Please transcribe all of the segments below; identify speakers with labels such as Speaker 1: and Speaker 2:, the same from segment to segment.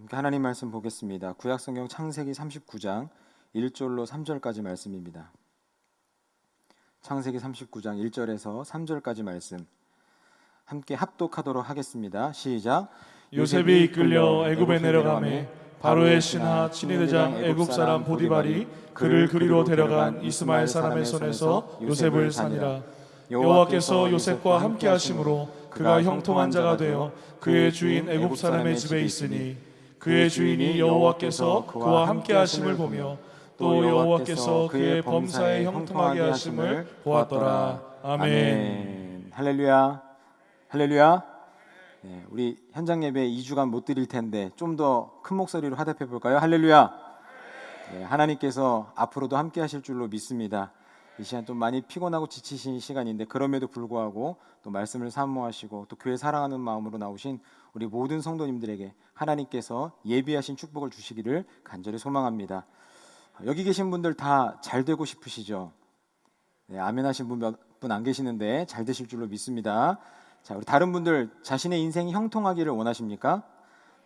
Speaker 1: 함께 하나님 말씀 보겠습니다. 구약성경 창세기 39장 1절로 3절까지 말씀입니다. 창세기 39장 1절에서 3절까지 말씀 함께 합독하도록 하겠습니다. 시작.
Speaker 2: 요셉이 이끌려 애굽에 내려가매 바로의 신하 친위대장 애굽 사람 보디발이 그를 그리로 데려간 이스마엘 사람의 손에서 요셉을 사니라. 여호와께서 요셉과 함께 하심으로 그가 형통한 자가 되어 그의 주인 애굽 사람의 집에 있으니 그의 주인이 여호와께서 그와 함께 하심을 보며 또 여호와께서 그의 범사에 형통하게 하심을 보았더라. 아멘.
Speaker 1: 할렐루야. 할렐루야. 네, 우리 현장 예배 2주간 못 드릴 텐데 좀 더 큰 목소리로 화답해 볼까요? 할렐루야. 네, 하나님께서 앞으로도 함께 하실 줄로 믿습니다. 이 시간 좀 많이 피곤하고 지치신 시간인데 그럼에도 불구하고 또 말씀을 사모하시고 또 교회 사랑하는 마음으로 나오신 우리 모든 성도님들에게 하나님께서 예비하신 축복을 주시기를 간절히 소망합니다. 여기 계신 분들 다 잘 되고 싶으시죠? 네, 아멘 하신 분 몇 분 안 계시는데 잘 되실 줄로 믿습니다. 자, 우리 다른 분들 자신의 인생이 형통하기를 원하십니까?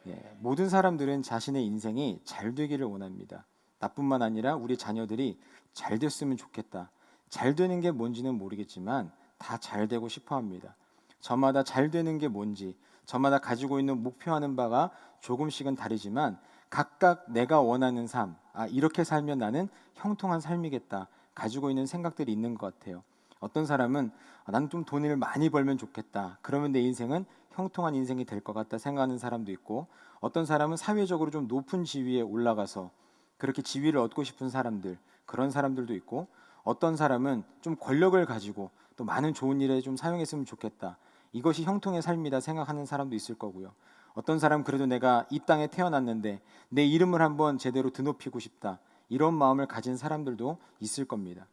Speaker 1: 예, 모든 사람들은 자신의 인생이 잘 되기를 원합니다. 나뿐만 아니라 우리 자녀들이 잘 됐으면 좋겠다. 잘 되는 게 뭔지는 모르겠지만 다 잘 되고 싶어 합니다. 저마다 잘 되는 게 뭔지, 저마다 가지고 있는 목표하는 바가 조금씩은 다르지만 각각 내가 원하는 삶, 이렇게 살면 나는 형통한 삶이겠다. 가지고 있는 생각들이 있는 것 같아요. 어떤 사람은 나는 좀 돈을 많이 벌면 좋겠다. 그러면 내 인생은 형통한 인생이 될 것 같다 생각하는 사람도 있고, 어떤 사람은 사회적으로 좀 높은 지위에 올라가서 그렇게 지위를 얻고 싶은 사람들, 그런 사람들도 있고, 어떤 사람은 좀 권력을 가지고 또 많은 좋은 일에 좀 사용했으면 좋겠다. 이것이 형통의 삶이다 생각하는 사람도 있을 거고요. 어떤 사람은 그래도 내가 이 땅에 태어났는데 내 이름을 한번 제대로 드높이고 싶다. 이런 마음을 가진 사람들도 있을 겁니다.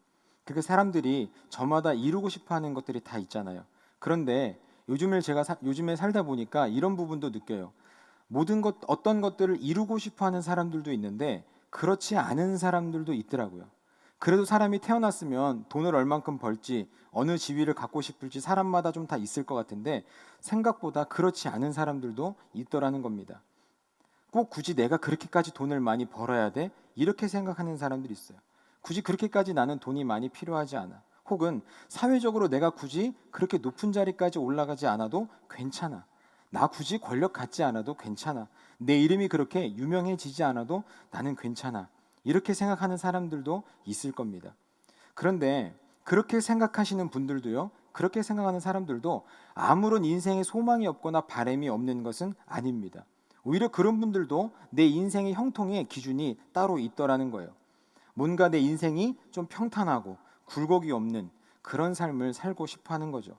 Speaker 1: 그 사람들이 저마다 이루고 싶어하는 것들이 다 있잖아요. 그런데 요즘에 살다 보니까 이런 부분도 느껴요. 모든 것, 어떤 것들을 이루고 싶어하는 사람들도 있는데 그렇지 않은 사람들도 있더라고요. 그래도 사람이 태어났으면 돈을 얼만큼 벌지, 어느 지위를 갖고 싶을지 사람마다 좀 다 있을 것 같은데 생각보다 그렇지 않은 사람들도 있더라는 겁니다. 꼭 굳이 내가 그렇게까지 돈을 많이 벌어야 돼? 이렇게 생각하는 사람들이 있어요. 굳이 그렇게까지 나는 돈이 많이 필요하지 않아. 혹은 사회적으로 내가 굳이 그렇게 높은 자리까지 올라가지 않아도 괜찮아. 나 굳이 권력 갖지 않아도 괜찮아. 내 이름이 그렇게 유명해지지 않아도 나는 괜찮아. 이렇게 생각하는 사람들도 있을 겁니다. 그런데 그렇게 생각하시는 분들도요, 그렇게 생각하는 사람들도 아무런 인생에 소망이 없거나 바람이 없는 것은 아닙니다. 오히려 그런 분들도 내 인생의 형통의 기준이 따로 있더라는 거예요. 뭔가 내 인생이 좀 평탄하고 굴곡이 없는 그런 삶을 살고 싶어 하는 거죠.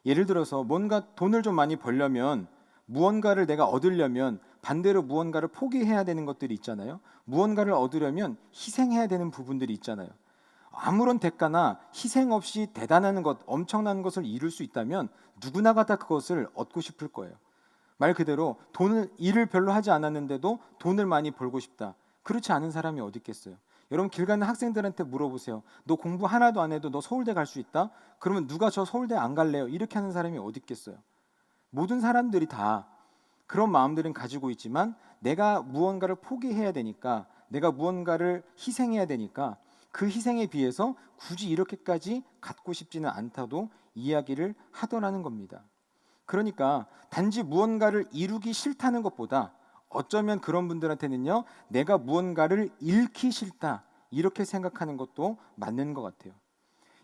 Speaker 1: 예를 들어서 뭔가 돈을 좀 많이 벌려면, 무언가를 내가 얻으려면 반대로 무언가를 포기해야 되는 것들이 있잖아요. 무언가를 얻으려면 희생해야 되는 부분들이 있잖아요. 아무런 대가나 희생 없이 대단한 것, 엄청난 것을 이룰 수 있다면 누구나가 다 그것을 얻고 싶을 거예요. 말 그대로 일을 별로 하지 않았는데도 돈을 많이 벌고 싶다. 그렇지 않은 사람이 어디 있겠어요. 여러분 길 가는 학생들한테 물어보세요. 너 공부 하나도 안 해도 너 서울대 갈 수 있다? 그러면 누가 저 서울대 안 갈래요? 이렇게 하는 사람이 어디 있겠어요. 모든 사람들이 다 그런 마음들은 가지고 있지만 내가 무언가를 포기해야 되니까, 내가 무언가를 희생해야 되니까 그 희생에 비해서 굳이 이렇게까지 갖고 싶지는 않다도 이야기를 하더라는 겁니다. 그러니까 단지 무언가를 이루기 싫다는 것보다 어쩌면 그런 분들한테는요, 내가 무언가를 잃기 싫다 이렇게 생각하는 것도 맞는 것 같아요.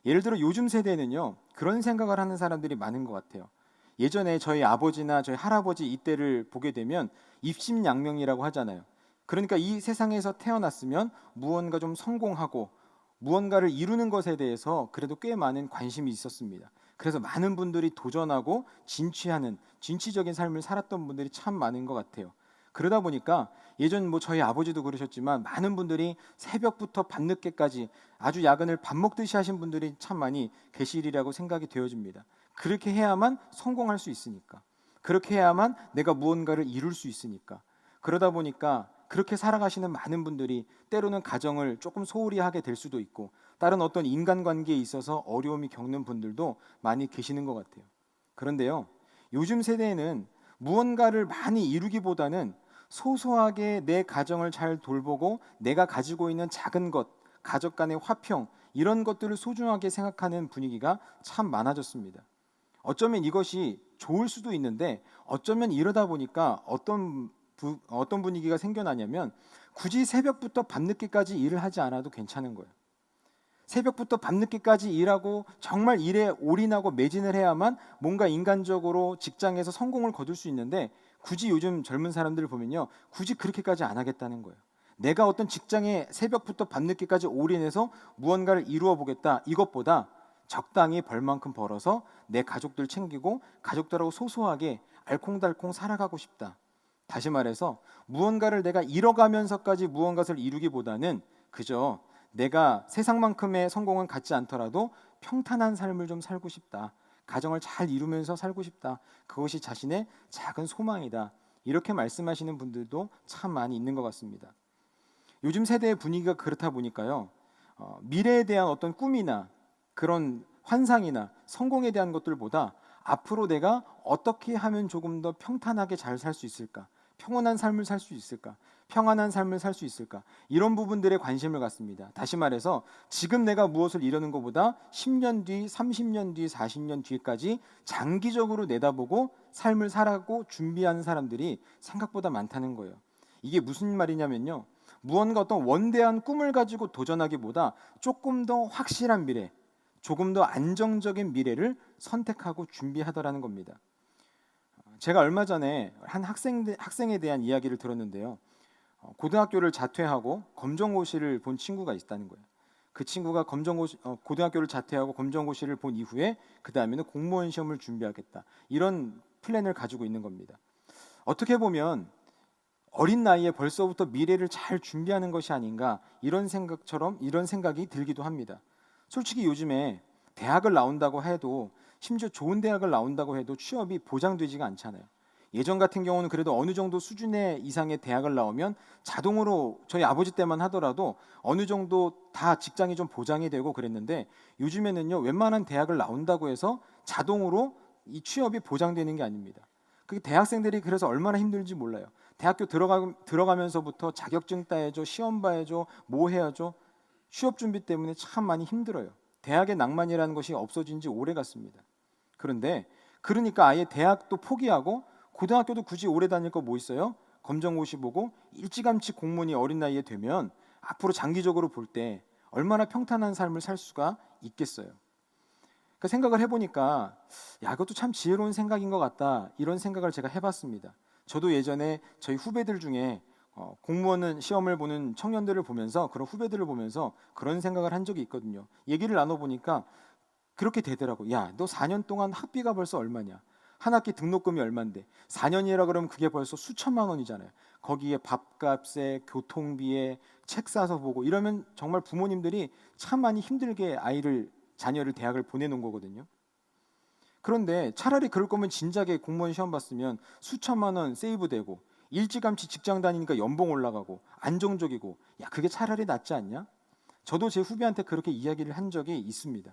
Speaker 1: 예를 들어 요즘 세대는요, 그런 생각을 하는 사람들이 많은 것 같아요. 예전에 저희 아버지나 저희 할아버지 이때를 보게 되면 입심양명이라고 하잖아요. 그러니까 이 세상에서 태어났으면 무언가 좀 성공하고 무언가를 이루는 것에 대해서 그래도 꽤 많은 관심이 있었습니다. 그래서 많은 분들이 도전하고 진취하는 진취적인 삶을 살았던 분들이 참 많은 것 같아요. 그러다 보니까 예전 저희 아버지도 그러셨지만 많은 분들이 새벽부터 밤늦게까지 아주 야근을 밥 먹듯이 하신 분들이 참 많이 계시리라고 생각이 되어집니다. 그렇게 해야만 성공할 수 있으니까, 그렇게 해야만 내가 무언가를 이룰 수 있으니까. 그러다 보니까 그렇게 살아가시는 많은 분들이 때로는 가정을 조금 소홀히 하게 될 수도 있고, 다른 어떤 인간관계에 있어서 어려움이 겪는 분들도 많이 계시는 것 같아요. 그런데요, 요즘 세대에는 무언가를 많이 이루기보다는 소소하게 내 가정을 잘 돌보고 내가 가지고 있는 작은 것, 가족 간의 화평, 이런 것들을 소중하게 생각하는 분위기가 참 많아졌습니다. 어쩌면 이것이 좋을 수도 있는데 어쩌면 이러다 보니까 어떤 분위기가 생겨나냐면 굳이 새벽부터 밤늦게까지 일을 하지 않아도 괜찮은 거예요. 새벽부터 밤늦게까지 일하고 정말 일에 올인하고 매진을 해야만 뭔가 인간적으로 직장에서 성공을 거둘 수 있는데 굳이 요즘 젊은 사람들을 보면요, 굳이 그렇게까지 안 하겠다는 거예요. 내가 어떤 직장에 새벽부터 밤늦게까지 올인해서 무언가를 이루어 보겠다, 이것보다 적당히 벌 만큼 벌어서 내 가족들 챙기고 가족들하고 소소하게 알콩달콩 살아가고 싶다. 다시 말해서 무언가를 내가 잃어가면서까지 무언가를 이루기보다는 그저 내가 세상만큼의 성공은 갖지 않더라도 평탄한 삶을 좀 살고 싶다. 가정을 잘 이루면서 살고 싶다. 그것이 자신의 작은 소망이다. 이렇게 말씀하시는 분들도 참 많이 있는 것 같습니다. 요즘 세대의 분위기가 그렇다 보니까요, 미래에 대한 어떤 꿈이나 그런 환상이나 성공에 대한 것들보다 앞으로 내가 어떻게 하면 조금 더 평탄하게 잘 살 수 있을까, 평온한 삶을 살 수 있을까, 평안한 삶을 살 수 있을까, 이런 부분들에 관심을 갖습니다. 다시 말해서 지금 내가 무엇을 이루는 것보다 10년 뒤, 30년 뒤, 40년 뒤까지 장기적으로 내다보고 삶을 살아가고 준비하는 사람들이 생각보다 많다는 거예요. 이게 무슨 말이냐면요, 무언가 어떤 원대한 꿈을 가지고 도전하기보다 조금 더 확실한 미래, 조금 더 안정적인 미래를 선택하고 준비하더라는 겁니다. 제가 얼마 전에 한 학생에 대한 이야기를 들었는데요. 고등학교를 자퇴하고 검정고시를 본 친구가 있다는 거예요. 그 친구가 고등학교를 자퇴하고 검정고시를 본 이후에 그 다음에는 공무원 시험을 준비하겠다, 이런 플랜을 가지고 있는 겁니다. 어떻게 보면 어린 나이에 벌써부터 미래를 잘 준비하는 것이 아닌가, 이런 생각이 들기도 합니다. 솔직히 요즘에 대학을 나온다고 해도, 심지어 좋은 대학을 나온다고 해도 취업이 보장되지가 않잖아요. 예전 같은 경우는 그래도 어느 정도 수준의 이상의 대학을 나오면 자동으로, 저희 아버지 때만 하더라도 어느 정도 다 직장이 좀 보장이 되고 그랬는데, 요즘에는요, 웬만한 대학을 나온다고 해서 자동으로 이 취업이 보장되는 게 아닙니다. 그 대학생들이 그래서 얼마나 힘들지 몰라요. 대학교 들어가면서부터 자격증 따야죠, 시험 봐야죠, 뭐 해야죠. 취업 준비 때문에 참 많이 힘들어요. 대학의 낭만이라는 것이 없어진 지 오래 갔습니다. 그러니까 아예 대학도 포기하고 고등학교도 굳이 오래 다닐 거 뭐 있어요? 검정고시 보고 일찌감치 공무원이 어린 나이에 되면 앞으로 장기적으로 볼 때 얼마나 평탄한 삶을 살 수가 있겠어요. 그 생각을 해보니까, 야, 이것도 참 지혜로운 생각인 것 같다, 이런 생각을 제가 해봤습니다. 저도 예전에 저희 후배들 중에 공무원 시험을 보는 청년들을 보면서, 그런 후배들을 보면서 그런 생각을 한 적이 있거든요. 얘기를 나눠보니까 그렇게 되더라고. 야, 너 4년 동안 학비가 벌써 얼마냐? 한 학기 등록금이 얼만데 4년이라 그러면 그게 벌써 수천만 원이잖아요. 거기에 밥값에 교통비에 책 사서 보고 이러면 정말 부모님들이 참 많이 힘들게 자녀를 대학을 보내놓은 거거든요. 그런데 차라리 그럴 거면 진작에 공무원 시험 봤으면 수천만 원 세이브되고 일찌감치 직장 다니니까 연봉 올라가고 안정적이고, 야, 그게 차라리 낫지 않냐? 저도 제 후배한테 그렇게 이야기를 한 적이 있습니다.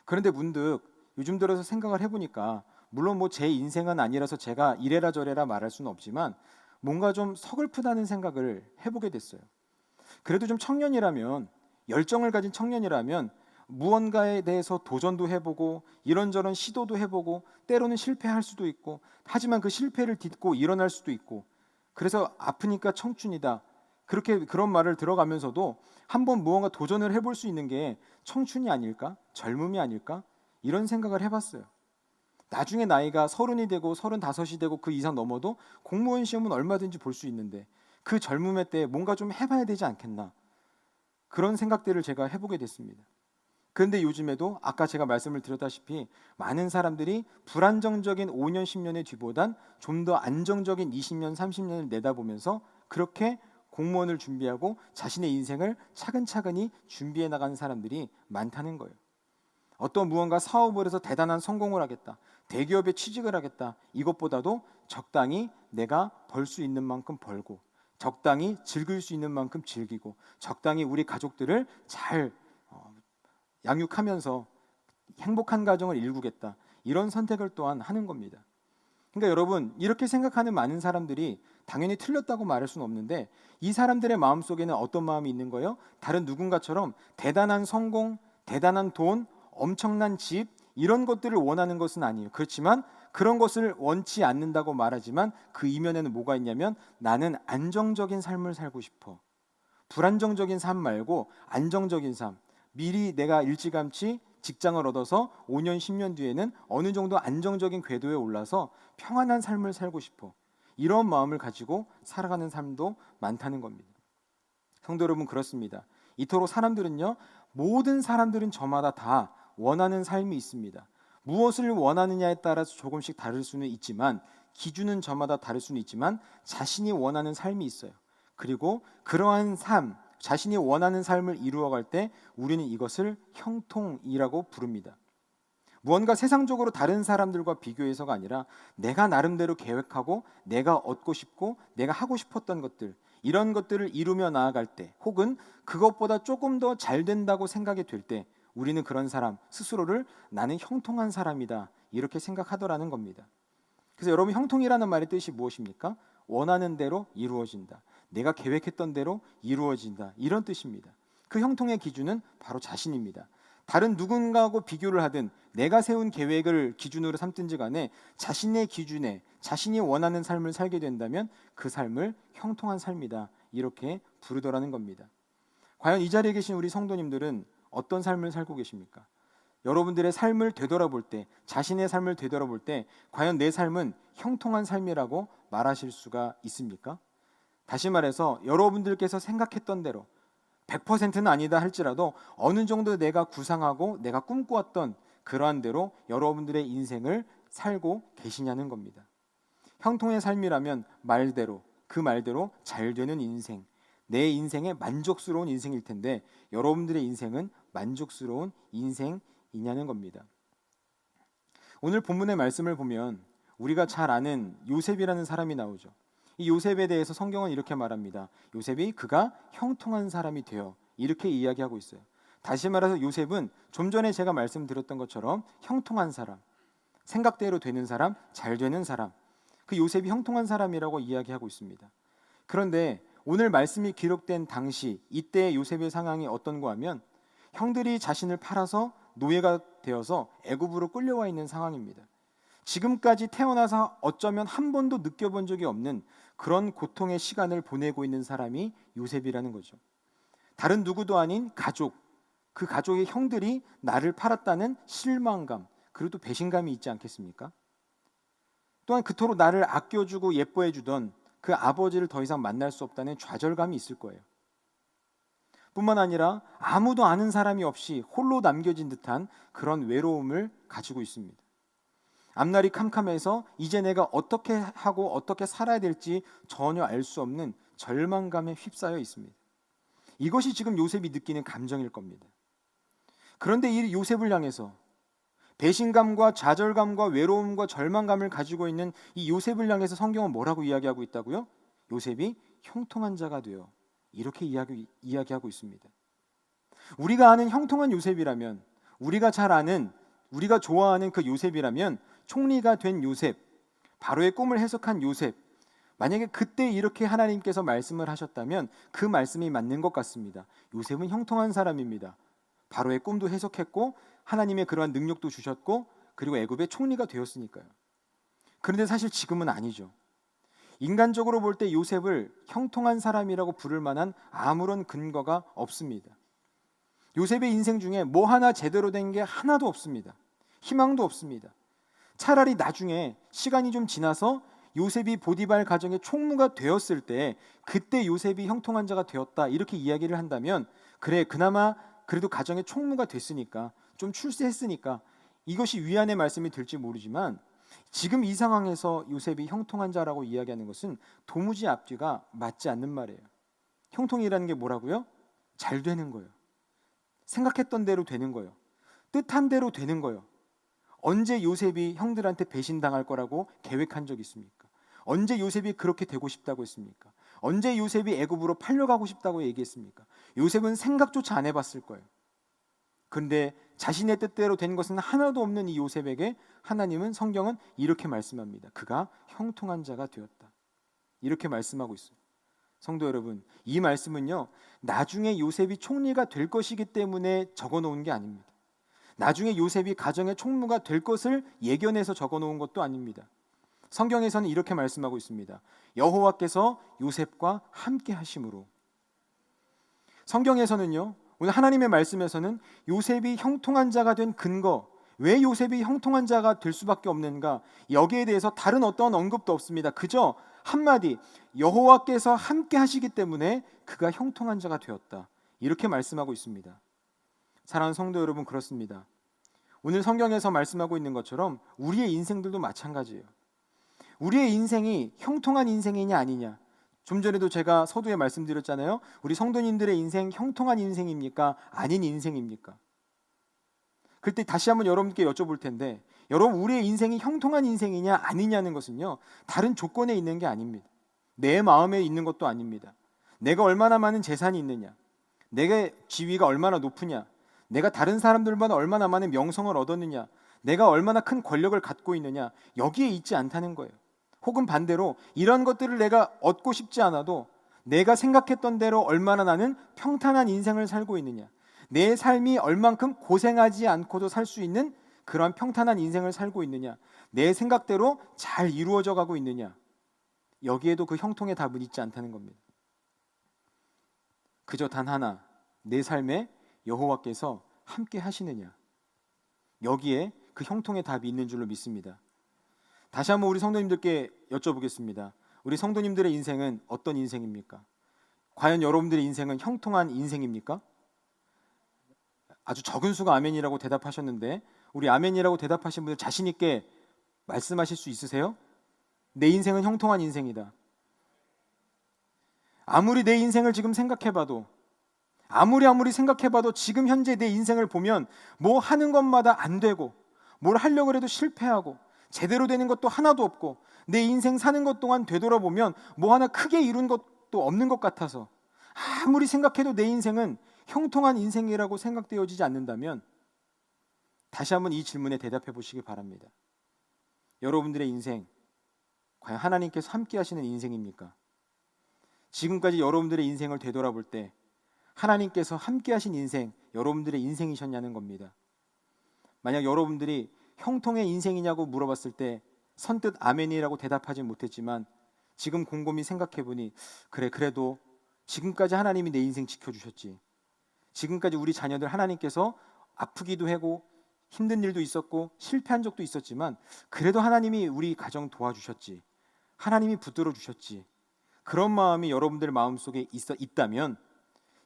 Speaker 1: 그런데 문득 요즘 들어서 생각을 해보니까, 물론 뭐 제 인생은 아니라서 제가 이래라 저래라 말할 수는 없지만 뭔가 좀 서글프다는 생각을 해보게 됐어요. 그래도 좀 청년이라면, 열정을 가진 청년이라면 무언가에 대해서 도전도 해보고 이런저런 시도도 해보고 때로는 실패할 수도 있고, 하지만 그 실패를 딛고 일어날 수도 있고, 그래서 아프니까 청춘이다, 그런 말을 들어가면서도 한번 무언가 도전을 해볼 수 있는 게 청춘이 아닐까? 젊음이 아닐까? 이런 생각을 해봤어요. 나중에 나이가 30이 되고 35이 되고 그 이상 넘어도 공무원 시험은 얼마든지 볼 수 있는데 그 젊음의 때 뭔가 좀 해봐야 되지 않겠나, 그런 생각들을 제가 해보게 됐습니다. 그런데 요즘에도 아까 제가 말씀을 드렸다시피 많은 사람들이 불안정적인 5년 10년의 뒤보단 좀 더 안정적인 20년 30년을 내다보면서 그렇게 공무원을 준비하고 자신의 인생을 차근차근히 준비해 나가는 사람들이 많다는 거예요. 어떤 무언가 사업을 해서 대단한 성공을 하겠다, 대기업에 취직을 하겠다, 이것보다도 적당히 내가 벌 수 있는 만큼 벌고, 적당히 즐길 수 있는 만큼 즐기고, 적당히 우리 가족들을 잘 양육하면서 행복한 가정을 일구겠다, 이런 선택을 또한 하는 겁니다. 그러니까 여러분, 이렇게 생각하는 많은 사람들이 당연히 틀렸다고 말할 수는 없는데 이 사람들의 마음속에는 어떤 마음이 있는 거예요? 다른 누군가처럼 대단한 성공, 대단한 돈, 엄청난 집 이런 것들을 원하는 것은 아니에요. 그렇지만 그런 것을 원치 않는다고 말하지만 그 이면에는 뭐가 있냐면 나는 안정적인 삶을 살고 싶어. 불안정적인 삶 말고 안정적인 삶. 미리 내가 일찌감치 직장을 얻어서 5년, 10년 뒤에는 어느 정도 안정적인 궤도에 올라서 평안한 삶을 살고 싶어. 이런 마음을 가지고 살아가는 삶도 많다는 겁니다. 성도 여러분, 그렇습니다. 이토록 사람들은요, 모든 사람들은 저마다 다 원하는 삶이 있습니다. 무엇을 원하느냐에 따라서 조금씩 다를 수는 있지만, 기준은 저마다 다를 수는 있지만 자신이 원하는 삶이 있어요. 그리고 그러한 삶, 자신이 원하는 삶을 이루어갈 때 우리는 이것을 형통이라고 부릅니다. 무언가 세상적으로 다른 사람들과 비교해서가 아니라 내가 나름대로 계획하고 내가 얻고 싶고 내가 하고 싶었던 것들, 이런 것들을 이루며 나아갈 때, 혹은 그것보다 조금 더 잘 된다고 생각이 될 때 우리는 그런 사람 스스로를 나는 형통한 사람이다 이렇게 생각하더라는 겁니다. 그래서 여러분, 형통이라는 말의 뜻이 무엇입니까? 원하는 대로 이루어진다, 내가 계획했던 대로 이루어진다, 이런 뜻입니다. 그 형통의 기준은 바로 자신입니다. 다른 누군가하고 비교를 하든 내가 세운 계획을 기준으로 삼든지 간에 자신의 기준에 자신이 원하는 삶을 살게 된다면 그 삶을 형통한 삶이다 이렇게 부르더라는 겁니다. 과연 이 자리에 계신 우리 성도님들은 어떤 삶을 살고 계십니까? 여러분들의 삶을 되돌아볼 때, 자신의 삶을 되돌아볼 때 과연 내 삶은 형통한 삶이라고 말하실 수가 있습니까? 다시 말해서 여러분들께서 생각했던 대로 100%는 아니다 할지라도 어느 정도 내가 구상하고 내가 꿈꾸었던 그러한 대로 여러분들의 인생을 살고 계시냐는 겁니다. 형통의 삶이라면 말대로, 그 말대로 잘 되는 인생, 내 인생의 만족스러운 인생일 텐데 여러분들의 인생은 만족스러운 인생이냐는 겁니다. 오늘 본문의 말씀을 보면 우리가 잘 아는 요셉이라는 사람이 나오죠. 이 요셉에 대해서 성경은 이렇게 말합니다. 요셉이 그가 형통한 사람이 되어, 이렇게 이야기하고 있어요. 다시 말해서 요셉은 좀 전에 제가 말씀드렸던 것처럼 형통한 사람, 생각대로 되는 사람, 잘 되는 사람, 그 요셉이 형통한 사람이라고 이야기하고 있습니다. 그런데 오늘 말씀이 기록된 당시 이때의 요셉의 상황이 어떤가 하면 형들이 자신을 팔아서 노예가 되어서 애굽으로 끌려와 있는 상황입니다. 지금까지 태어나서 어쩌면 한 번도 느껴본 적이 없는 그런 고통의 시간을 보내고 있는 사람이 요셉이라는 거죠. 다른 누구도 아닌 가족, 그 가족의 형들이 나를 팔았다는 실망감, 그리고 또 배신감이 있지 않겠습니까? 또한 그토록 나를 아껴주고 예뻐해주던 그 아버지를 더 이상 만날 수 없다는 좌절감이 있을 거예요. 뿐만 아니라 아무도 아는 사람이 없이 홀로 남겨진 듯한 그런 외로움을 가지고 있습니다. 앞날이 캄캄해서 이제 내가 어떻게 하고 어떻게 살아야 될지 전혀 알 수 없는 절망감에 휩싸여 있습니다. 이것이 지금 요셉이 느끼는 감정일 겁니다. 그런데 이 요셉을 향해서 배신감과 좌절감과 외로움과 절망감을 가지고 있는 이 요셉을 향해서 성경은 뭐라고 이야기하고 있다고요? 요셉이 형통한 자가 되어, 이렇게 이야기하고 있습니다. 우리가 아는 형통한 요셉이라면, 우리가 잘 아는, 우리가 좋아하는 그 요셉이라면, 총리가 된 요셉, 바로의 꿈을 해석한 요셉, 만약에 그때 이렇게 하나님께서 말씀을 하셨다면 그 말씀이 맞는 것 같습니다. 요셉은 형통한 사람입니다. 바로의 꿈도 해석했고 하나님의 그러한 능력도 주셨고 그리고 애굽의 총리가 되었으니까요. 그런데 사실 지금은 아니죠. 인간적으로 볼 때 요셉을 형통한 사람이라고 부를 만한 아무런 근거가 없습니다. 요셉의 인생 중에 뭐 하나 제대로 된 게 하나도 없습니다. 희망도 없습니다. 차라리 나중에 시간이 좀 지나서 요셉이 보디발 가정의 총무가 되었을 때 그때 요셉이 형통한 자가 되었다 이렇게 이야기를 한다면, 그래 그나마 그래도 가정의 총무가 됐으니까, 좀 출세했으니까 이것이 위안의 말씀이 될지 모르지만, 지금 이 상황에서 요셉이 형통한 자라고 이야기하는 것은 도무지 앞뒤가 맞지 않는 말이에요. 형통이라는 게 뭐라고요? 잘 되는 거예요. 생각했던 대로 되는 거예요. 뜻한 대로 되는 거예요. 언제 요셉이 형들한테 배신당할 거라고 계획한 적 있습니까? 언제 요셉이 그렇게 되고 싶다고 했습니까? 언제 요셉이 애굽으로 팔려가고 싶다고 얘기했습니까? 요셉은 생각조차 안 해봤을 거예요. 그런데 자신의 뜻대로 된 것은 하나도 없는 이 요셉에게 하나님은, 성경은 이렇게 말씀합니다. 그가 형통한 자가 되었다. 이렇게 말씀하고 있어요. 성도 여러분, 이 말씀은요, 나중에 요셉이 총리가 될 것이기 때문에 적어놓은 게 아닙니다. 나중에 요셉이 가정의 총무가 될 것을 예견해서 적어놓은 것도 아닙니다. 성경에서는 이렇게 말씀하고 있습니다. 여호와께서 요셉과 함께 하심으로. 성경에서는요, 오늘 하나님의 말씀에서는 요셉이 형통한 자가 된 근거, 왜 요셉이 형통한 자가 될 수밖에 없는가, 여기에 대해서 다른 어떤 언급도 없습니다. 그저 한마디, 여호와께서 함께 하시기 때문에 그가 형통한 자가 되었다, 이렇게 말씀하고 있습니다. 사랑하는 성도 여러분, 그렇습니다. 오늘 성경에서 말씀하고 있는 것처럼 우리의 인생들도 마찬가지예요. 우리의 인생이 형통한 인생이냐 아니냐, 좀 전에도 제가 서두에 말씀드렸잖아요. 우리 성도님들의 인생 형통한 인생입니까? 아닌 인생입니까? 그때 다시 한번 여러분께 여쭤볼 텐데, 여러분, 우리의 인생이 형통한 인생이냐 아니냐는 것은요, 다른 조건에 있는 게 아닙니다. 내 마음에 있는 것도 아닙니다. 내가 얼마나 많은 재산이 있느냐, 내게 지위가 얼마나 높으냐, 내가 다른 사람들보다 얼마나 많은 명성을 얻었느냐, 내가 얼마나 큰 권력을 갖고 있느냐, 여기에 있지 않다는 거예요. 혹은 반대로 이런 것들을 내가 얻고 싶지 않아도 내가 생각했던 대로 얼마나 나는 평탄한 인생을 살고 있느냐, 내 삶이 얼만큼 고생하지 않고도 살 수 있는 그런 평탄한 인생을 살고 있느냐, 내 생각대로 잘 이루어져 가고 있느냐, 여기에도 그 형통의 답은 있지 않다는 겁니다. 그저 단 하나, 내 삶에 여호와께서 함께 하시느냐, 여기에 그 형통의 답이 있는 줄로 믿습니다. 다시 한번 우리 성도님들께 여쭤보겠습니다. 우리 성도님들의 인생은 어떤 인생입니까? 과연 여러분들의 인생은 형통한 인생입니까? 아주 적은 수가 아멘이라고 대답하셨는데, 우리 아멘이라고 대답하신 분들 자신 있게 말씀하실 수 있으세요? 내 인생은 형통한 인생이다. 아무리 내 인생을 지금 생각해봐도, 아무리 생각해봐도 지금 현재 내 인생을 보면 뭐 하는 것마다 안 되고, 뭘 하려고 해도 실패하고, 제대로 되는 것도 하나도 없고, 내 인생 사는 것 동안 되돌아보면 뭐 하나 크게 이룬 것도 없는 것 같아서, 아무리 생각해도 내 인생은 형통한 인생이라고 생각되어지지 않는다면 다시 한번 이 질문에 대답해 보시기 바랍니다. 여러분들의 인생 과연 하나님께서 함께 하시는 인생입니까? 지금까지 여러분들의 인생을 되돌아볼 때 하나님께서 함께 하신 인생, 여러분들의 인생이셨냐는 겁니다. 만약 여러분들이 형통의 인생이냐고 물어봤을 때 선뜻 아멘이라고 대답하지 못했지만, 지금 곰곰이 생각해 보니 그래도 지금까지 하나님이 내 인생 지켜주셨지, 지금까지 우리 자녀들 하나님께서 아프기도 하고 힘든 일도 있었고 실패한 적도 있었지만 그래도 하나님이 우리 가정 도와주셨지, 하나님이 붙들어 주셨지, 그런 마음이 여러분들 마음속에 있다면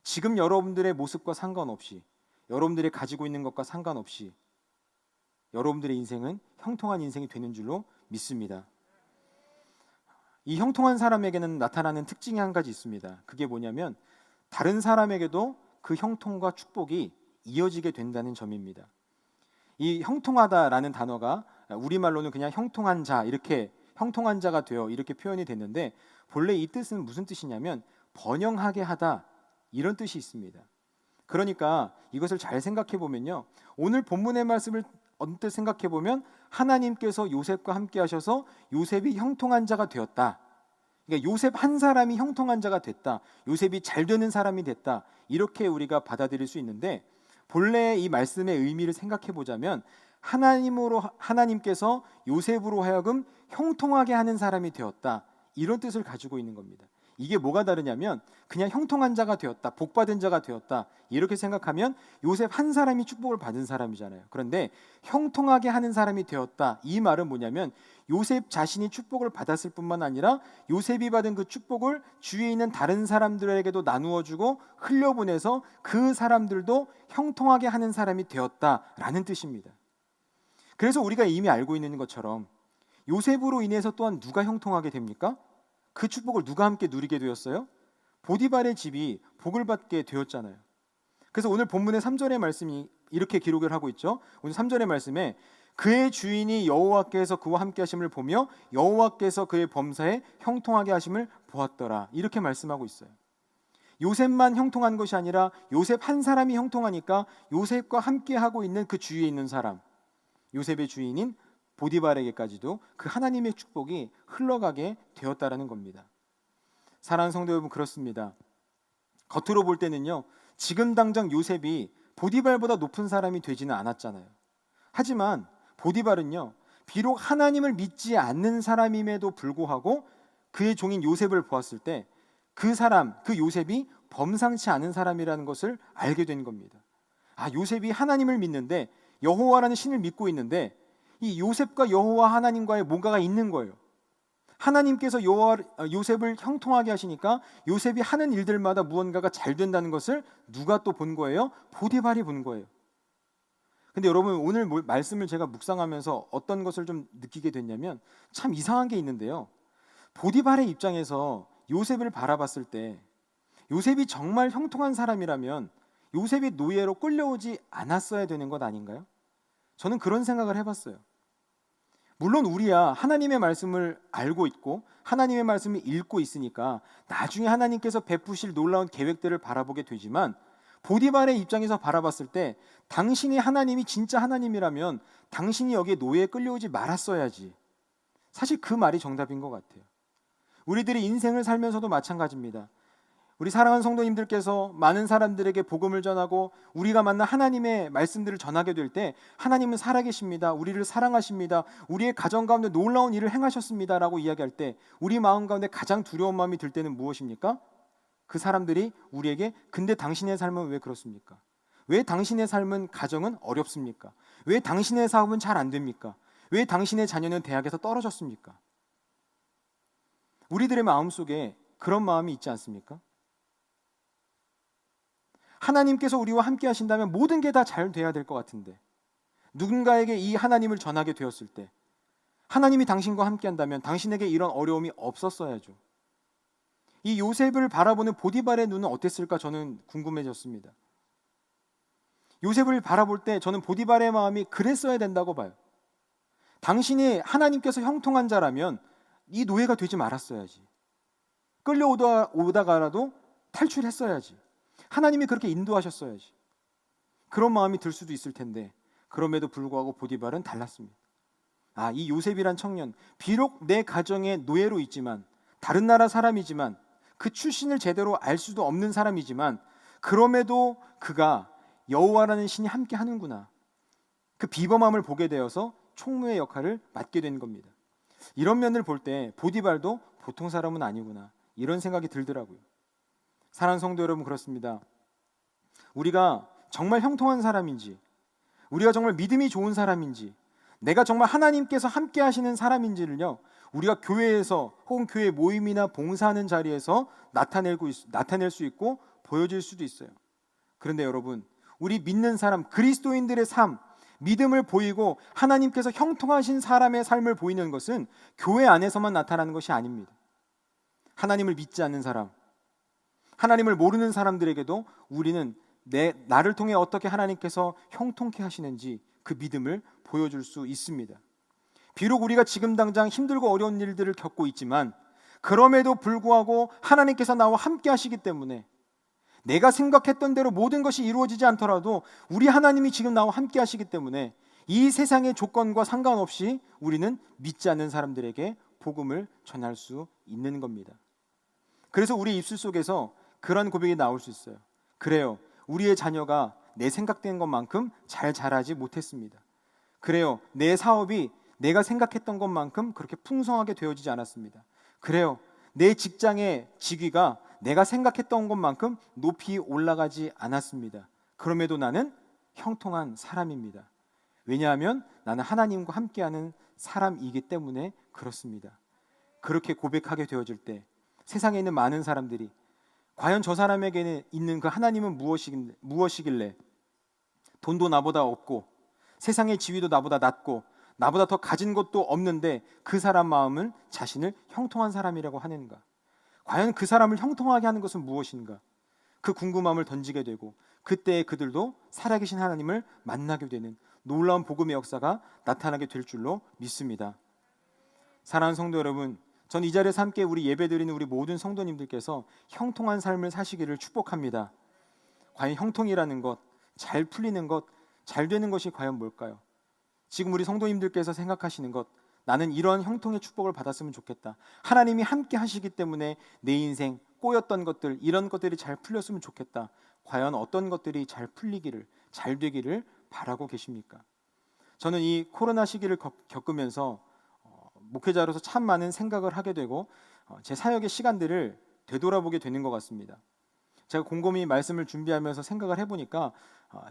Speaker 1: 지금 여러분들의 모습과 상관없이, 여러분들이 가지고 있는 것과 상관없이 여러분들의 인생은 형통한 인생이 되는 줄로 믿습니다. 이 형통한 사람에게는 나타나는 특징이 한 가지 있습니다. 그게 뭐냐면 다른 사람에게도 그 형통과 축복이 이어지게 된다는 점입니다. 이 형통하다라는 단어가 우리말로는 그냥 형통한 자, 이렇게 형통한 자가 되어 이렇게 표현이 됐는데, 본래 이 뜻은 무슨 뜻이냐면 번영하게 하다, 이런 뜻이 있습니다. 그러니까 이것을 잘 생각해 보면요, 오늘 본문의 말씀을 언뜻 생각해 보면 하나님께서 요셉과 함께 하셔서 요셉이 형통한 자가 되었다, 그러니까 요셉 한 사람이 형통한 자가 됐다, 요셉이 잘 되는 사람이 됐다, 이렇게 우리가 받아들일 수 있는데, 본래 이 말씀의 의미를 생각해 보자면 하나님께서 요셉으로 하여금 형통하게 하는 사람이 되었다, 이런 뜻을 가지고 있는 겁니다. 이게 뭐가 다르냐면 그냥 형통한 자가 되었다, 복받은 자가 되었다, 이렇게 생각하면 요셉 한 사람이 축복을 받은 사람이잖아요. 그런데 형통하게 하는 사람이 되었다, 이 말은 뭐냐면 요셉 자신이 축복을 받았을 뿐만 아니라 요셉이 받은 그 축복을 주위에 있는 다른 사람들에게도 나누어 주고 흘려보내서 그 사람들도 형통하게 하는 사람이 되었다라는 뜻입니다. 그래서 우리가 이미 알고 있는 것처럼 요셉으로 인해서 또한 누가 형통하게 됩니까? 그 축복을 누가 함께 누리게 되었어요? 보디발의 집이 복을 받게 되었잖아요. 그래서 오늘 본문의 3절의 말씀이 이렇게 기록을 하고 있죠. 오늘 3절의 말씀에 그의 주인이 여호와께서 그와 함께 하심을 보며 여호와께서 그의 범사에 형통하게 하심을 보았더라, 이렇게 말씀하고 있어요. 요셉만 형통한 것이 아니라 요셉 한 사람이 형통하니까 요셉과 함께 하고 있는 그 주위에 있는 사람, 요셉의 주인인 보디발에게까지도 그 하나님의 축복이 흘러가게 되었다라는 겁니다. 사랑하는 성도 여러분, 그렇습니다. 겉으로 볼 때는요, 지금 당장 요셉이 보디발보다 높은 사람이 되지는 않았잖아요. 하지만 보디발은요, 비록 하나님을 믿지 않는 사람임에도 불구하고 그의 종인 요셉을 보았을 때 그 사람, 그 요셉이 범상치 않은 사람이라는 것을 알게 된 겁니다. 아, 요셉이 하나님을 믿는데, 여호와라는 신을 믿고 있는데 이 요셉과 여호와 하나님과의 뭔가가 있는 거예요. 하나님께서 요셉을 형통하게 하시니까 요셉이 하는 일들마다 무언가가 잘 된다는 것을 누가 또 본 거예요? 보디발이 본 거예요. 근데 여러분, 오늘 말씀을 제가 묵상하면서 어떤 것을 좀 느끼게 됐냐면 참 이상한 게 있는데요. 보디발의 입장에서 요셉을 바라봤을 때 요셉이 정말 형통한 사람이라면 요셉이 노예로 끌려오지 않았어야 되는 것 아닌가요? 저는 그런 생각을 해봤어요. 물론 우리야 하나님의 말씀을 알고 있고 하나님의 말씀을 읽고 있으니까 나중에 하나님께서 베푸실 놀라운 계획들을 바라보게 되지만, 보디발의 입장에서 바라봤을 때 당신이 하나님이 진짜 하나님이라면 당신이 여기에 노예에 끌려오지 말았어야지. 사실 그 말이 정답인 것 같아요. 우리들이 인생을 살면서도 마찬가지입니다. 우리 사랑하는 성도님들께서 많은 사람들에게 복음을 전하고 우리가 만난 하나님의 말씀들을 전하게 될 때 하나님은 살아계십니다, 우리를 사랑하십니다, 우리의 가정 가운데 놀라운 일을 행하셨습니다 라고 이야기할 때 우리 마음 가운데 가장 두려운 마음이 들 때는 무엇입니까? 그 사람들이 우리에게 근데 당신의 삶은 왜 그렇습니까? 왜 당신의 삶은 가정은 어렵습니까? 왜 당신의 사업은 잘 안 됩니까? 왜 당신의 자녀는 대학에서 떨어졌습니까? 우리들의 마음속에 그런 마음이 있지 않습니까? 하나님께서 우리와 함께 하신다면 모든 게 다 잘 돼야 될 것 같은데, 누군가에게 이 하나님을 전하게 되었을 때 하나님이 당신과 함께 한다면 당신에게 이런 어려움이 없었어야죠. 이 요셉을 바라보는 보디발의 눈은 어땠을까 저는 궁금해졌습니다. 요셉을 바라볼 때 저는 보디발의 마음이 그랬어야 된다고 봐요. 당신이 하나님께서 형통한 자라면 이 노예가 되지 말았어야지. 끌려오다가라도 탈출했어야지. 하나님이 그렇게 인도하셨어야지. 그런 마음이 들 수도 있을 텐데 그럼에도 불구하고 보디발은 달랐습니다. 아, 이 요셉이란 청년, 비록 내 가정의 노예로 있지만, 다른 나라 사람이지만, 그 출신을 제대로 알 수도 없는 사람이지만, 그럼에도 그가 여호와라는 신이 함께 하는구나, 그 비범함을 보게 되어서 총무의 역할을 맡게 된 겁니다. 이런 면을 볼 때 보디발도 보통 사람은 아니구나, 이런 생각이 들더라고요. 사랑하는 성도 여러분, 그렇습니다. 우리가 정말 형통한 사람인지, 우리가 정말 믿음이 좋은 사람인지, 내가 정말 하나님께서 함께 하시는 사람인지를요, 우리가 교회에서 혹은 교회 모임이나 봉사하는 자리에서 나타낼 수 있고 보여줄 수도 있어요. 그런데 여러분, 우리 믿는 사람, 그리스도인들의 삶, 믿음을 보이고 하나님께서 형통하신 사람의 삶을 보이는 것은 교회 안에서만 나타나는 것이 아닙니다. 하나님을 믿지 않는 사람, 하나님을 모르는 사람들에게도 우리는 나를 통해 어떻게 하나님께서 형통케 하시는지 그 믿음을 보여줄 수 있습니다. 비록 우리가 지금 당장 힘들고 어려운 일들을 겪고 있지만 그럼에도 불구하고 하나님께서 나와 함께 하시기 때문에, 내가 생각했던 대로 모든 것이 이루어지지 않더라도 우리 하나님이 지금 나와 함께 하시기 때문에 이 세상의 조건과 상관없이 우리는 믿지 않는 사람들에게 복음을 전할 수 있는 겁니다. 그래서 우리 입술 속에서 그런 고백이 나올 수 있어요. 그래요, 우리의 자녀가 내 생각된 것만큼 잘 자라지 못했습니다. 그래요, 내 사업이 내가 생각했던 것만큼 그렇게 풍성하게 되어지지 않았습니다. 그래요, 내 직장의 직위가 내가 생각했던 것만큼 높이 올라가지 않았습니다. 그럼에도 나는 형통한 사람입니다. 왜냐하면 나는 하나님과 함께하는 사람이기 때문에 그렇습니다. 그렇게 고백하게 되어질 때 세상에 있는 많은 사람들이 과연 저 사람에게 있는 그 하나님은 무엇이길래, 돈도 나보다 없고 세상의 지위도 나보다 낮고 나보다 더 가진 것도 없는데 그 사람 마음은 자신을 형통한 사람이라고 하는가? 과연 그 사람을 형통하게 하는 것은 무엇인가? 그 궁금함을 던지게 되고 그때 그들도 살아계신 하나님을 만나게 되는 놀라운 복음의 역사가 나타나게 될 줄로 믿습니다. 사랑하는 성도 여러분, 전 이 자리에서 함께 우리 예배드리는 우리 모든 성도님들께서 형통한 삶을 사시기를 축복합니다. 과연 형통이라는 것, 잘 풀리는 것, 잘 되는 것이 과연 뭘까요? 지금 우리 성도님들께서 생각하시는 것, 나는 이런 형통의 축복을 받았으면 좋겠다. 하나님이 함께 하시기 때문에 내 인생 꼬였던 것들, 이런 것들이 잘 풀렸으면 좋겠다. 과연 어떤 것들이 잘 풀리기를, 잘 되기를 바라고 계십니까? 저는 이 코로나 시기를 겪으면서 목회자로서 참 많은 생각을 하게 되고 제 사역의 시간들을 되돌아보게 되는 것 같습니다. 제가 곰곰이 말씀을 준비하면서 생각을 해보니까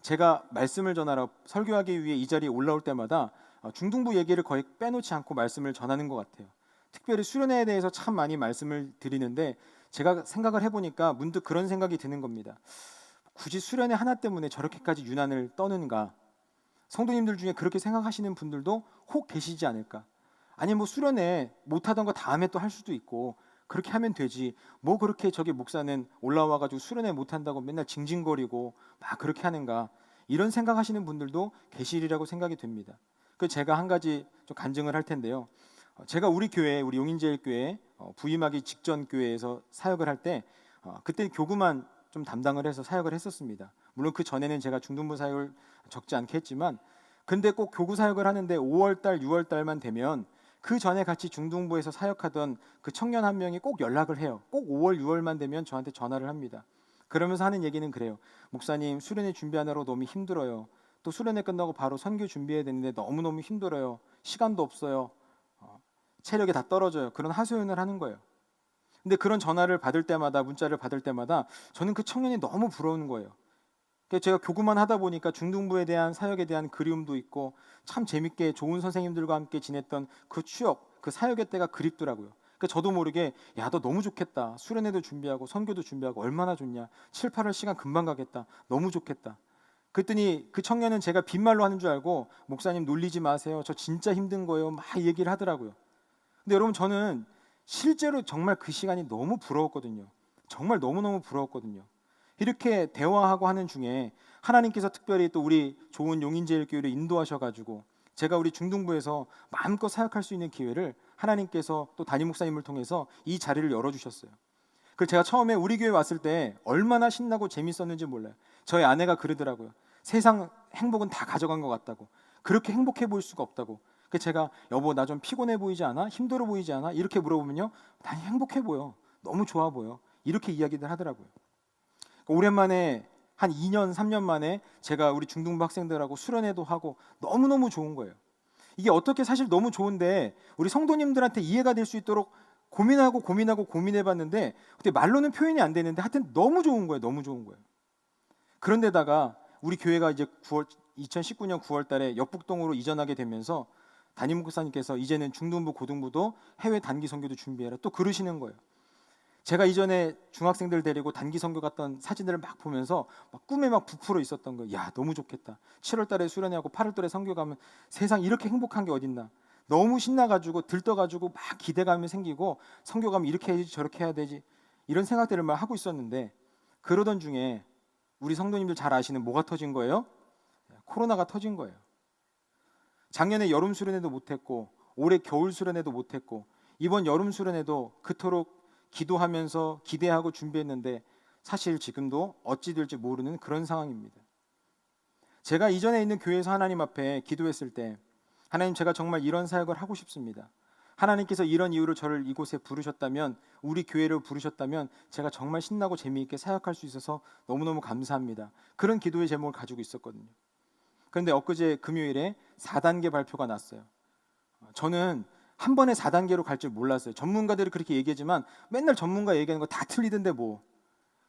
Speaker 1: 제가 말씀을 전하러 설교하기 위해 이 자리에 올라올 때마다 중등부 얘기를 거의 빼놓지 않고 말씀을 전하는 것 같아요. 특별히 수련회에 대해서 참 많이 말씀을 드리는데 제가 생각을 해보니까 문득 그런 생각이 드는 겁니다. 굳이 수련회 하나 때문에 저렇게까지 유난을 떠는가? 성도님들 중에 그렇게 생각하시는 분들도 혹 계시지 않을까? 아니 뭐 수련회 못하던 거 다음에 또 할 수도 있고 그렇게 하면 되지. 뭐 그렇게 저기 목사는 올라와가지고 수련회 못한다고 맨날 징징거리고 막 그렇게 하는가? 이런 생각하시는 분들도 계시리라고 생각이 됩니다. 그 제가 한 가지 좀 간증을 할 텐데요. 제가 우리 교회, 우리 용인제일교회 부임하기 직전 교회에서 사역을 할 때 그때 교구만 좀 담당을 해서 사역을 했었습니다. 물론 그 전에는 제가 중등부 사역을 적지 않게 했지만 근데 꼭 교구 사역을 하는데 5월달, 6월달만 되면 그 전에 같이 중등부에서 사역하던 그 청년 한 명이 꼭 연락을 해요. 꼭 5월, 6월만 되면 저한테 전화를 합니다. 그러면서 하는 얘기는 그래요. 목사님 수련회 준비하느라고 너무 힘들어요. 또 수련회 끝나고 바로 선교 준비해야 되는데 너무너무 힘들어요. 시간도 없어요. 체력이 다 떨어져요. 그런 하소연을 하는 거예요. 근데 그런 전화를 받을 때마다 문자를 받을 때마다 저는 그 청년이 너무 부러운 거예요. 제가 교구만 하다 보니까 중등부에 대한 사역에 대한 그리움도 있고 참 재밌게 좋은 선생님들과 함께 지냈던 그 추억, 그 사역의 때가 그립더라고요. 그러니까 저도 모르게 야, 너 너무 좋겠다. 수련회도 준비하고 선교도 준비하고 얼마나 좋냐. 7, 8월 시간 금방 가겠다. 너무 좋겠다. 그랬더니 그 청년은 제가 빈말로 하는 줄 알고 목사님 놀리지 마세요. 저 진짜 힘든 거예요. 막 얘기를 하더라고요. 근데 여러분 저는 실제로 정말 그 시간이 너무 부러웠거든요. 정말 너무너무 부러웠거든요. 이렇게 대화하고 하는 중에 하나님께서 특별히 또 우리 좋은 용인제일교회를 인도하셔가지고 제가 우리 중등부에서 마음껏 사역할 수 있는 기회를 하나님께서 또 담임 목사님을 통해서 이 자리를 열어주셨어요. 그래서 제가 처음에 우리 교회 왔을 때 얼마나 신나고 재밌었는지 몰라요. 저희 아내가 그러더라고요. 세상 행복은 다 가져간 것 같다고. 그렇게 행복해 보일 수가 없다고. 그래서 제가 여보 나 좀 피곤해 보이지 않아? 힘들어 보이지 않아? 이렇게 물어보면요. 난 행복해 보여. 너무 좋아 보여. 이렇게 이야기들 하더라고요. 오랜만에 한 2년, 3년 만에 제가 우리 중등부 학생들하고 수련회도 하고 너무너무 좋은 거예요. 이게 어떻게 사실 너무 좋은데 우리 성도님들한테 이해가 될 수 있도록 고민해봤는데 그때 말로는 표현이 안 되는데 하여튼 너무 좋은 거예요. 너무 좋은 거예요. 그런데다가 우리 교회가 이제 2019년 9월 달에 역북동으로 이전하게 되면서 담임 목사님께서 이제는 중등부, 고등부도 해외 단기 선교도 준비해라 또 그러시는 거예요. 제가 이전에 중학생들 데리고 단기 선교 갔던 사진들을 막 보면서 막 꿈에 막 부풀어 있었던 거예요. 야 너무 좋겠다. 7월 달에 수련회하고 8월 달에 선교 가면 세상 이렇게 행복한 게 어딨나. 너무 신나가지고 들떠가지고 막 기대감이 생기고 선교 가면 이렇게 해야지 저렇게 해야 되지 이런 생각들을 막 하고 있었는데 그러던 중에 우리 성도님들 잘 아시는 뭐가 터진 거예요? 코로나가 터진 거예요. 작년에 여름 수련회도 못했고 올해 겨울 수련회도 못했고 이번 여름 수련회도 그토록 기도하면서 기대하고 준비했는데 사실 지금도 어찌 될지 모르는 그런 상황입니다. 제가 이전에 있는 교회에서 하나님 앞에 기도했을 때 하나님 제가 정말 이런 사역을 하고 싶습니다. 하나님께서 이런 이유로 저를 이곳에 부르셨다면 우리 교회를 부르셨다면 제가 정말 신나고 재미있게 사역할 수 있어서 너무너무 감사합니다. 그런 기도의 제목을 가지고 있었거든요. 그런데 엊그제 금요일에 4단계 발표가 났어요. 저는 한 번에 4단계로 갈 줄 몰랐어요. 전문가들이 그렇게 얘기하지만 맨날 전문가 얘기하는 거 다 틀리던데 뭐.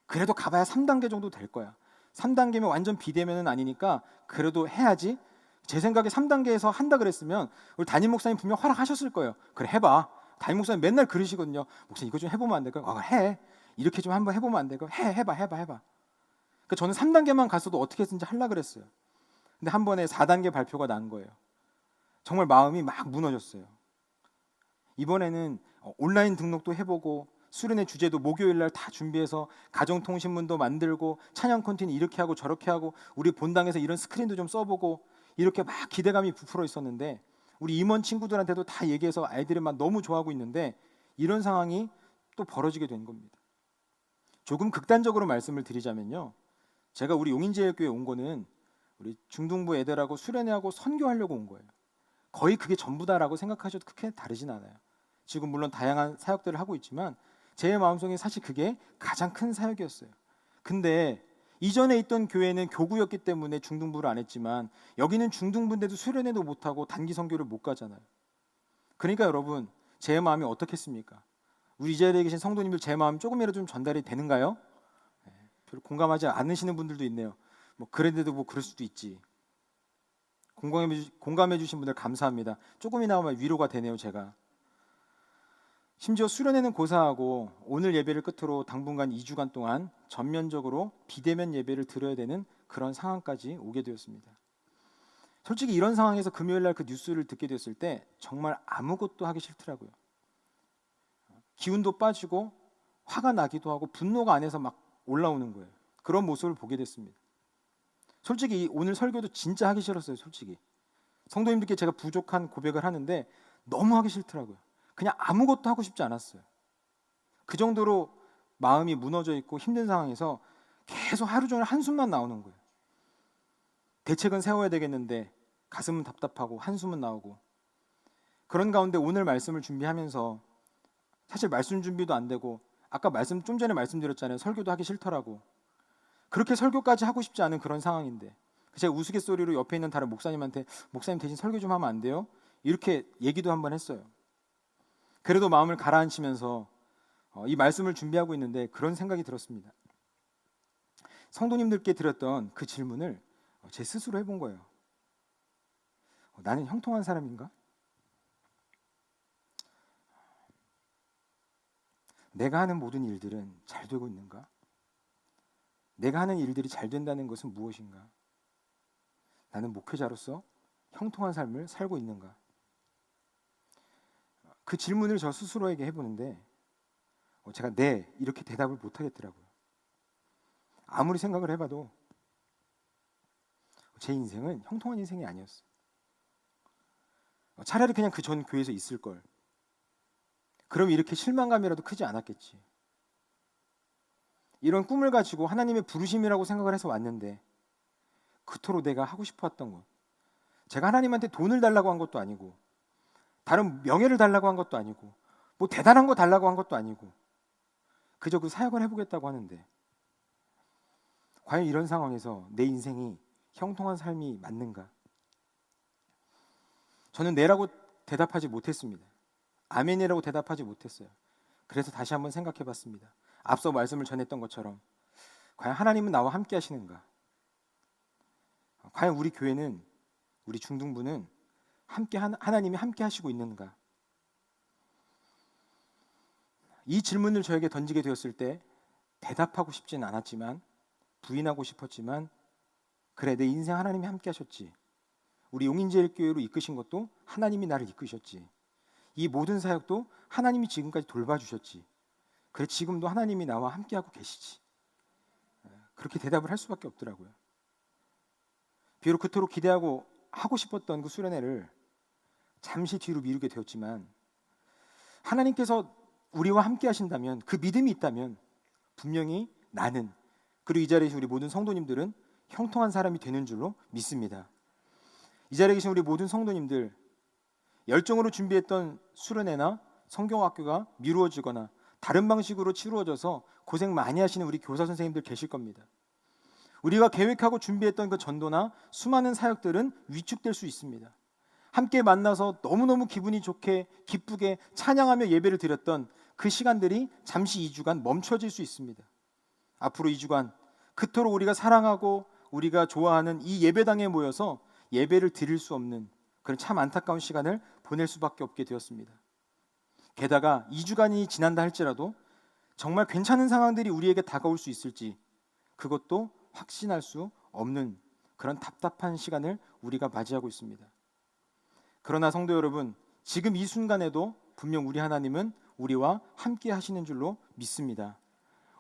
Speaker 1: 그래도 가봐야 3단계 정도 될 거야. 3단계면 완전 비대면은 아니니까 그래도 해야지. 제 생각에 3단계에서 한다 그랬으면 우리 담임 목사님 분명 허락하셨을 거예요. 그래 해봐. 담임 목사님 맨날 그러시거든요. 목사님 이거 좀 해보면 안 될까요? 해. 이렇게 좀 한번 해보면 안 될까요? 해봐. 그러니까 저는 3단계만 갔어도 어떻게 했는지 하려고 그랬어요. 근데 한 번에 4단계 발표가 난 거예요. 정말 마음이 막 무너졌어요. 이번에는 온라인 등록도 해보고 수련회 주제도 목요일날 다 준비해서 가정통신문도 만들고 찬양 콘텐츠 이렇게 하고 저렇게 하고 우리 본당에서 이런 스크린도 좀 써보고 이렇게 막 기대감이 부풀어 있었는데 우리 임원 친구들한테도 다 얘기해서 아이들이 막 너무 좋아하고 있는데 이런 상황이 또 벌어지게 된 겁니다. 조금 극단적으로 말씀을 드리자면요. 제가 우리 용인제일교회 온 거는 우리 중등부 애들하고 수련회하고 선교하려고 온 거예요. 거의 그게 전부다라고 생각하셔도 크게 다르진 않아요. 지금 물론 다양한 사역들을 하고 있지만 제 마음속에 사실 그게 가장 큰 사역이었어요. 근데 이전에 있던 교회는 교구였기 때문에 중등부를 안 했지만 여기는 중등부인데도 수련회도 못하고 단기 선교를 못 가잖아요. 그러니까 여러분, 제 마음이 어떻겠습니까? 우리 이 자리에 계신 성도님들 제 마음 조금이라도 좀 전달이 되는가요? 별로 공감하지 않으시는 분들도 있네요. 뭐 그런데도 뭐 그럴 수도 있지. 공감해 주신 분들 감사합니다. 조금이나마 위로가 되네요. 제가 심지어 수련회는 고사하고 오늘 예배를 끝으로 당분간 2주간 동안 전면적으로 비대면 예배를 드려야 되는 그런 상황까지 오게 되었습니다. 솔직히 이런 상황에서 금요일날 그 뉴스를 듣게 됐을 때 정말 아무것도 하기 싫더라고요. 기운도 빠지고 화가 나기도 하고 분노가 안에서 막 올라오는 거예요. 그런 모습을 보게 됐습니다. 솔직히 오늘 설교도 진짜 하기 싫었어요. 솔직히 성도님들께 제가 부족한 고백을 하는데 너무 하기 싫더라고요. 그냥 아무것도 하고 싶지 않았어요. 그 정도로 마음이 무너져 있고 힘든 상황에서 계속 하루 종일 한숨만 나오는 거예요. 대책은 세워야 되겠는데 가슴은 답답하고 한숨은 나오고, 그런 가운데 오늘 말씀을 준비하면서 사실 말씀 준비도 안 되고, 아까 좀 전에 말씀드렸잖아요. 설교도 하기 싫더라고. 그렇게 설교까지 하고 싶지 않은 그런 상황인데 제가 우스갯소리로 옆에 있는 다른 목사님한테 목사님 대신 설교 좀 하면 안 돼요? 이렇게 얘기도 한번 했어요. 그래도 마음을 가라앉히면서 이 말씀을 준비하고 있는데 그런 생각이 들었습니다. 성도님들께 드렸던 그 질문을 제 스스로 해본 거예요. 나는 형통한 사람인가? 내가 하는 모든 일들은 잘 되고 있는가? 내가 하는 일들이 잘 된다는 것은 무엇인가? 나는 목회자로서 형통한 삶을 살고 있는가? 그 질문을 저 스스로에게 해보는데 제가 네 이렇게 대답을 못하겠더라고요. 아무리 생각을 해봐도 제 인생은 형통한 인생이 아니었어요. 차라리 그냥 그 전 교회에서 있을 걸. 그럼 이렇게 실망감이라도 크지 않았겠지. 이런 꿈을 가지고 하나님의 부르심이라고 생각을 해서 왔는데 그토록 내가 하고 싶었던 것, 제가 하나님한테 돈을 달라고 한 것도 아니고 다른 명예를 달라고 한 것도 아니고 뭐 대단한 거 달라고 한 것도 아니고 그저 그 사역을 해보겠다고 하는데, 과연 이런 상황에서 내 인생이 형통한 삶이 맞는가? 저는 네라고 대답하지 못했습니다. 아멘이라고 대답하지 못했어요. 그래서 다시 한번 생각해 봤습니다. 앞서 말씀을 전했던 것처럼 과연 하나님은 나와 함께 하시는가? 과연 우리 교회는, 우리 중등부는 하나님이 함께 하시고 있는가? 이 질문을 저에게 던지게 되었을 때 대답하고 싶진 않았지만, 부인하고 싶었지만, 그래 내 인생 하나님이 함께 하셨지. 우리 용인제일교회로 이끄신 것도 하나님이 나를 이끄셨지. 이 모든 사역도 하나님이 지금까지 돌봐주셨지. 그래 지금도 하나님이 나와 함께하고 계시지. 그렇게 대답을 할 수밖에 없더라고요. 비록 그토록 기대하고 하고 싶었던 그 수련회를 잠시 뒤로 미루게 되었지만, 하나님께서 우리와 함께 하신다면, 그 믿음이 있다면 분명히 나는, 그리고 이 자리에 계신 우리 모든 성도님들은 형통한 사람이 되는 줄로 믿습니다. 이 자리에 계신 우리 모든 성도님들, 열정으로 준비했던 수련회나 성경학교가 미루어지거나 다른 방식으로 치루어져서 고생 많이 하시는 우리 교사 선생님들 계실 겁니다. 우리가 계획하고 준비했던 그 전도나 수많은 사역들은 위축될 수 있습니다. 함께 만나서 너무너무 기분이 좋게 기쁘게 찬양하며 예배를 드렸던 그 시간들이 잠시 2주간 멈춰질 수 있습니다. 앞으로 2주간 그토록 우리가 사랑하고 우리가 좋아하는 이 예배당에 모여서 예배를 드릴 수 없는 그런 참 안타까운 시간을 보낼 수밖에 없게 되었습니다. 게다가 2주간이 지난다 할지라도 정말 괜찮은 상황들이 우리에게 다가올 수 있을지 그것도 확신할 수 없는 그런 답답한 시간을 우리가 맞이하고 있습니다. 그러나 성도 여러분, 지금 이 순간에도 분명 우리 하나님은 우리와 함께 하시는 줄로 믿습니다.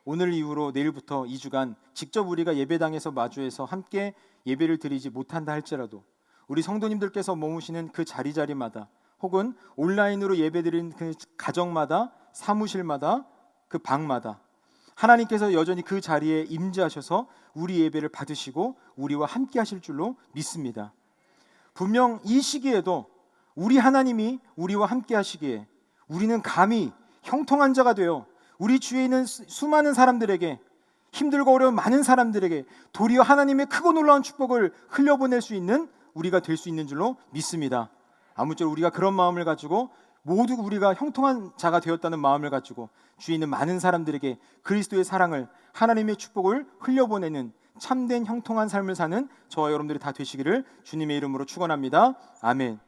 Speaker 1: 오늘 이후로 내일부터 2주간 직접 우리가 예배당에서 마주해서 함께 예배를 드리지 못한다 할지라도 우리 성도님들께서 머무시는 그 자리마다 혹은 온라인으로 예배드리는 그 가정마다, 사무실마다, 그 방마다 하나님께서 여전히 그 자리에 임재하셔서 우리 예배를 받으시고 우리와 함께 하실 줄로 믿습니다. 분명 이 시기에도 우리 하나님이 우리와 함께 하시기에 우리는 감히 형통한 자가 되어 우리 주위에 있는 수많은 사람들에게, 힘들고 어려운 많은 사람들에게 도리어 하나님의 크고 놀라운 축복을 흘려보낼 수 있는 우리가 될 수 있는 줄로 믿습니다. 아무쪼록 우리가 그런 마음을 가지고 모두 우리가 형통한 자가 되었다는 마음을 가지고 주위에 있는 많은 사람들에게 그리스도의 사랑을, 하나님의 축복을 흘려보내는 참된 형통한 삶을 사는 저와 여러분들이 다 되시기를 주님의 이름으로 축원합니다. 아멘.